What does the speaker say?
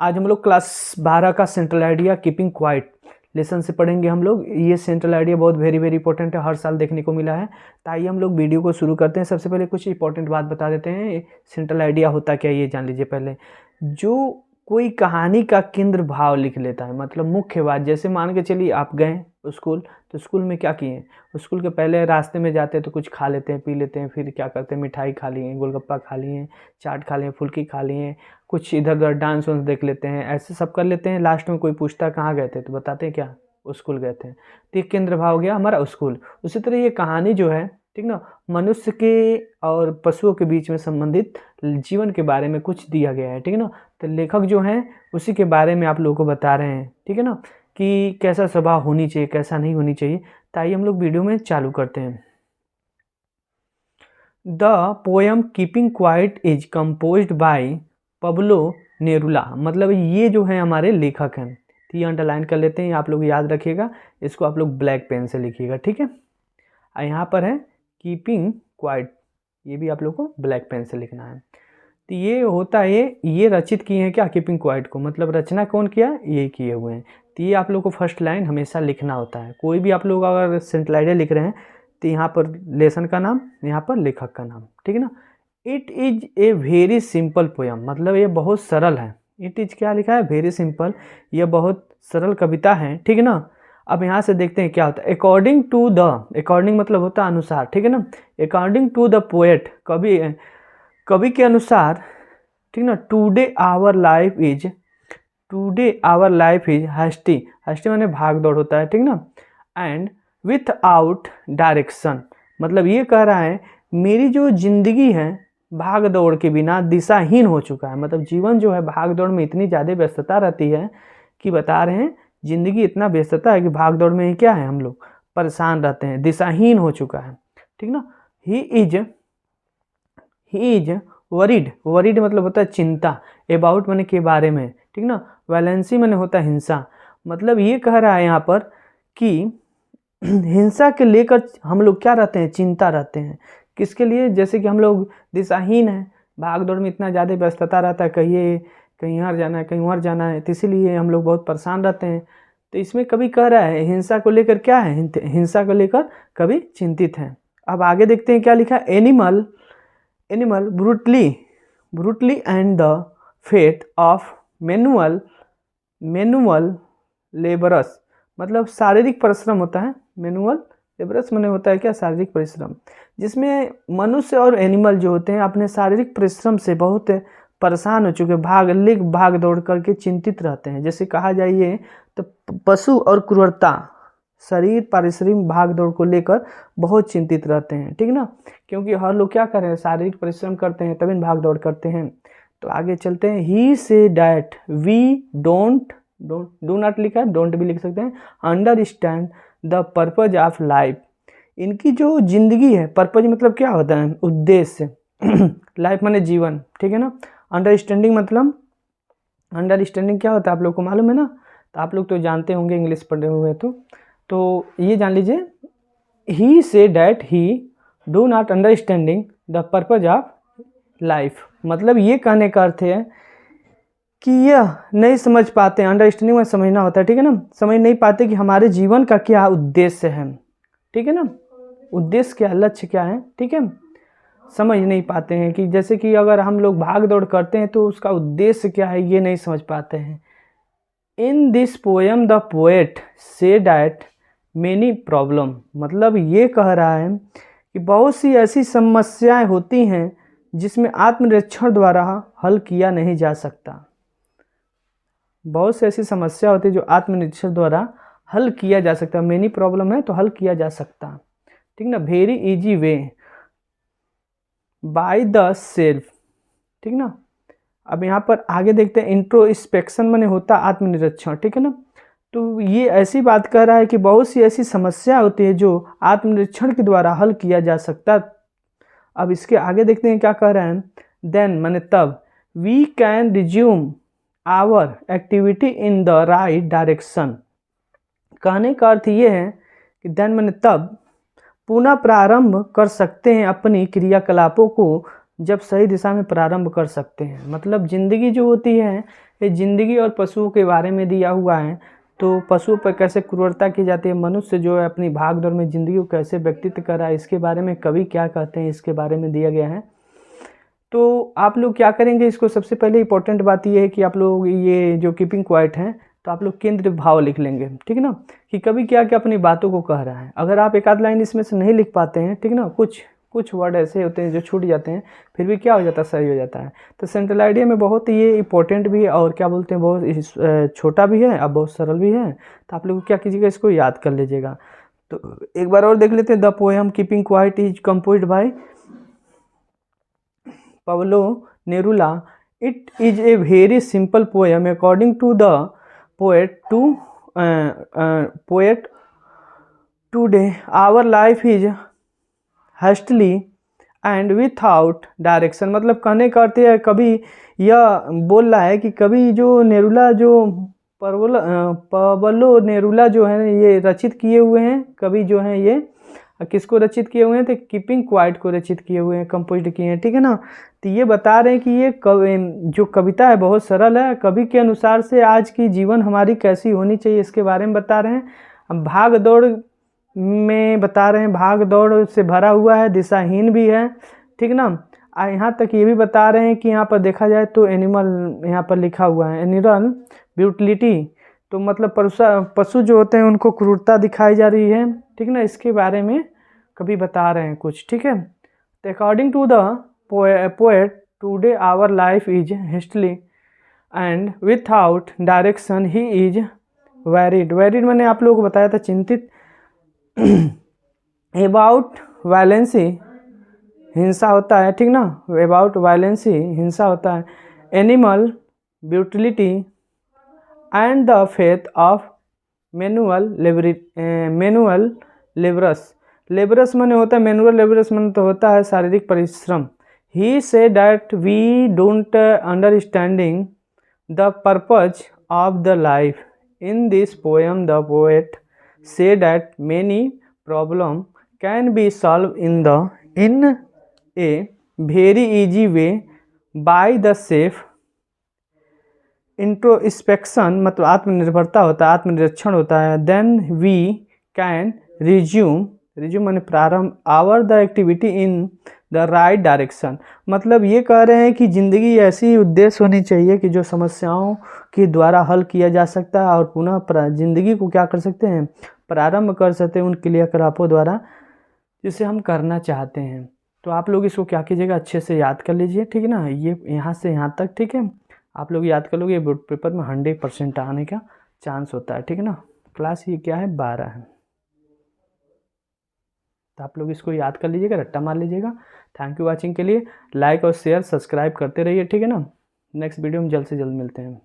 आज हम लोग क्लास 12 का central idea keeping quiet lesson से पढ़ेंगे हम लोग। ये सेंट्रल आइडिया बहुत वेरी इंपॉर्टेंट है, हर साल देखने को मिला है। तो आइए हम लोग वीडियो को शुरू करते हैं। सबसे पहले कुछ इंपॉर्टेंट बात बता देते हैं। सेंट्रल आइडिया होता क्या ये जान लीजिए पहले। जो कोई कहानी का केंद्र भाव लिख लेता है, मतलब मुख्य बात, जैसे मान के चलिए आप गए स्कूल, तो स्कूल में क्या किए, स्कूल के पहले रास्ते में जाते हैं तो कुछ खा लेते हैं, पी लेते हैं, फिर क्या करते हैं, मिठाई खा लिए, गोलगप्पा खा लिए, चाट खा लिए, फुल्की खा लिए, कुछ इधर उधर डांस वांस देख लेते हैं, ऐसे सब कर लेते हैं। लास्ट में कोई पूछता है कहाँ गए थे, तो बताते हैं क्या, स्कूल गए थे। तो ये केंद्र भाव हो गया हमारा स्कूल। उसी तरह ये कहानी जो है, ठीक ना, मनुष्य के और पशुओं के बीच में संबंधित जीवन के बारे में कुछ दिया गया है, ठीक है ना। तो लेखक जो हैं उसी के बारे में आप लोगों को बता रहे हैं, ठीक है ना, कि कैसा स्वभाव होनी चाहिए, कैसा नहीं होनी चाहिए। तो आइए हम लोग वीडियो में चालू करते हैं। The poem keeping quiet is composed by Pablo Neruda. मतलब ये जो है हमारे लेखक हैं। तो ये अंडरलाइन कर लेते हैं, आप लोग याद रखिएगा, इसको आप लोग ब्लैक पेन से लिखिएगा, ठीक है। और यहाँ पर है कीपिंग क्वाइट, ये भी आप लोग को ब्लैक पेन से लिखना है। तो ये होता है, ये रचित किए हैं क्या, कीपिंग क्वाइट को, मतलब रचना कौन किया, ये किए हुए हैं। तो ये आप लोग को फर्स्ट लाइन हमेशा लिखना होता है। कोई भी आप लोग अगर सेंट्रल आइडिया लिख रहे हैं तो यहाँ पर लेसन का नाम, यहाँ पर लेखक का नाम, ठीक है ना। It is a very simple poem, मतलब ये बहुत सरल है। इट इज क्या लिखा है, वेरी सिंपल, ये बहुत सरल कविता है, ठीक है ना। अब यहाँ से देखते हैं क्या होता है। अकॉर्डिंग टू द, अकॉर्डिंग मतलब होता है अनुसार, ठीक है ना। अकॉर्डिंग टू द पोएट, कवि के अनुसार, ठीक ना, टुडे आवर लाइफ इज हस्टी, हस्टी माने भाग दौड़ होता है, ठीक ना, एंड विथ आउट डायरेक्शन, मतलब ये कह रहा है मेरी जो जिंदगी है भाग दौड़ के बिना दिशाहीन हो चुका है। मतलब जीवन जो है भाग दौड़ में इतनी ज़्यादा व्यस्तता रहती है कि बता रहे हैं जिंदगी इतना व्यस्तता है कि भाग दौड़ में ही क्या है, हम लोग परेशान रहते हैं, दिशाहीन हो चुका है, ठीक ना। ही इज वरीड मतलब होता है चिंता, अबाउट माने के बारे में, ठीक ना, वैलेंसी माने होता है हिंसा। मतलब ये कह रहा है यहाँ पर कि हिंसा के लेकर हम लोग क्या रहते हैं, चिंता रहते हैं। किसके लिए, जैसे कि हम लोग दिशाहीन है, भाग दौड़ में इतना ज़्यादा व्यस्तता रहता है, कहीं यहाँ जाना है, कहीं वहाँ जाना है, तो इसीलिए हम लोग बहुत परेशान रहते हैं। तो इसमें कभी कह रहा है हिंसा को लेकर क्या है, हिंसा को लेकर कभी चिंतित है। अब आगे देखते हैं क्या लिखा है। Animal brutally and the fate of manual laborers, मतलब शारीरिक परिश्रम होता है। मैनुअल लेबरस माने होता है क्या, शारीरिक परिश्रम, जिसमें मनुष्य और एनिमल जो होते हैं अपने शारीरिक परिश्रम से बहुत परेशान हो चुके, भाग दौड़ करके चिंतित रहते हैं। जैसे कहा जाइए तो पशु और क्रूरता शरीर पारिश्रमिक भाग दौड़ को लेकर बहुत चिंतित रहते हैं, ठीक ना, क्योंकि हर लोग क्या कर रहे हैं, शारीरिक परिश्रम करते हैं तभी भाग दौड़ करते हैं। तो आगे चलते हैं। ही say that we do not लिखा है, डोंट भी लिख सकते हैं, understand the purpose of life. इनकी जो जिंदगी है, पर्पज मतलब क्या होता है, उद्देश्य, लाइफ माने जीवन, ठीक है ना। अंडरस्टैंडिंग मतलब, अंडरस्टैंडिंग क्या होता है आप लोग को मालूम है ना, तो आप लोग तो जानते होंगे इंग्लिश पढ़े हुए तो ये जान लीजिए। He say that he do not understanding the purpose of life, मतलब ये कहने का अर्थ है कि यह नहीं समझ पाते, अंडरस्टैंडिंग में समझना होता है, ठीक है ना, समझ नहीं पाते कि हमारे जीवन का क्या उद्देश्य है, ठीक है ना, उद्देश्य क्या, लक्ष्य क्या है, ठीक है, समझ नहीं पाते हैं। कि जैसे कि अगर हम लोग भाग दौड़ करते हैं तो उसका उद्देश्य क्या है ये नहीं समझ पाते हैं। इन this poem the poet say that many problem, मतलब ये कह रहा है कि बहुत सी ऐसी समस्याएं होती हैं जिसमें आत्मनिरीक्षण द्वारा हल किया नहीं जा सकता। बहुत सी ऐसी समस्या होती है जो आत्मनिरीक्षण द्वारा हल किया जा सकता। मेनी प्रॉब्लम है तो हल किया जा सकता, ठीक ना। Very easy way by the self, ठीक ना। अब यहाँ पर आगे देखते हैं। इंट्रोस्पेक्शन माने होता आत्मनिरीक्षण, ठीक है ना। तो ये ऐसी बात कह रहा है कि बहुत सी ऐसी समस्या होती है जो आत्मनिरीक्षण के द्वारा हल किया जा सकता। अब इसके आगे देखते हैं क्या कह रहे हैं। देन माने तब, we can resume our activity in the right direction. कहने का अर्थ ये है कि देन माने तब, पुनः प्रारंभ कर सकते हैं अपनी क्रियाकलापों को, जब सही दिशा में प्रारंभ कर सकते हैं। मतलब जिंदगी जो होती है ये जिंदगी और पशुओं के बारे में दिया हुआ है। तो पशुओं पर कैसे क्रूरता की जाती है, मनुष्य जो है अपनी भाग दौड़ में ज़िंदगी को कैसे व्यतीत कर रहा है, इसके बारे में कवि क्या कहते हैं, इसके बारे में दिया गया है। तो आप लोग क्या करेंगे, इसको सबसे पहले इंपॉर्टेंट बात ये है कि आप लोग ये जो कीपिंग क्वाइट है तो आप लोग केंद्र भाव लिख लेंगे, ठीक है ना, कि कभी क्या क्या अपनी बातों को कह रहा है। अगर आप एक आध लाइन इसमें से नहीं लिख पाते हैं, ठीक है ना, कुछ वर्ड ऐसे होते हैं जो छूट जाते हैं, फिर भी क्या हो जाता है, सही हो जाता है। तो सेंट्रल आइडिया में बहुत ये इंपॉर्टेंट भी है और क्या बोलते हैं, बहुत छोटा भी है और बहुत सरल भी है। तो आप लोग क्या कीजिएगा, इसको याद कर लीजिएगा। तो एक बार और देख लेते हैं। The poem keeping quiet is composed bye Pablo Neruda. It is a very simple poem. According to the poet, today our life is hastily and without direction। मतलब कहने का अर्थ है, कभी यह बोल रहा है कि कभी जो नेरुला जो पबलो नेरुला जो है ये रचित किए हुए हैं, कभी जो है ये किसको रचित किए हुए हैं, तो कीपिंग क्वाइट को रचित किए हुए हैं, कंपोज्ड किए हैं, ठीक है ना। तो ये बता रहे हैं कि ये जो कविता है बहुत सरल है, कवि के अनुसार से आज की जीवन हमारी कैसी होनी चाहिए इसके बारे में बता रहे हैं। भाग दौड़ में बता रहे हैं, भाग दौड़ से भरा हुआ है, दिशाहीन भी है, ठीक ना। यहाँ तक ये भी बता रहे हैं कि यहाँ पर देखा जाए तो एनिमल यहाँ पर लिखा हुआ है, एनिमल ब्यूटिलिटी, तो मतलब पशु जो होते हैं उनको क्रूरता दिखाई जा रही है, ठीक ना, इसके बारे में कभी बता रहे हैं कुछ, ठीक है। तो according to the poet today our life is hastily and without direction he is worried. मैंने आप लोगों को बताया था चिंतित। अबाउट वायलेंसी हिंसा होता है, ठीक ना, अबाउट वायलेंसी हिंसा होता है। Animal brutality and the faith of manual labours मैंने होता है, मैनुअल लेबरस मैंने तो होता है शारीरिक परिश्रम। He say that we don't understanding the purpose of the life. In this poem the poet say that many problem can be solve in a very easy way by the self introspection, मतलब आत्मनिर्भरता होता है, आत्मनिरीक्षण होता है। Then we can resume मैंने प्रारंभ our the activity in the right direction. मतलब ये कह रहे हैं कि ज़िंदगी ऐसी उद्देश्य होनी चाहिए कि जो समस्याओं के द्वारा हल किया जा सकता है और पुनः ज़िंदगी को क्या कर सकते हैं, प्रारंभ कर सकते हैं उन क्रियाकलापों द्वारा जिसे हम करना चाहते हैं। तो आप लोग इसको क्या कीजिएगा, अच्छे से याद कर लीजिए, ठीक है ना, ये यहाँ से यहाँ तक, ठीक है। आप लोग याद कर लोगे, बोर्ड पेपर में 100% आने का चांस होता है, ठीक है ना। क्लास ये क्या है, 12 है, तो आप लोग इसको याद कर लीजिएगा, रट्टा मार लीजिएगा। थैंक यू वॉचिंग के लिए। लाइक और शेयर सब्सक्राइब करते रहिए, ठीक है ना। नेक्स्ट वीडियो में जल्द से जल्द मिलते हैं।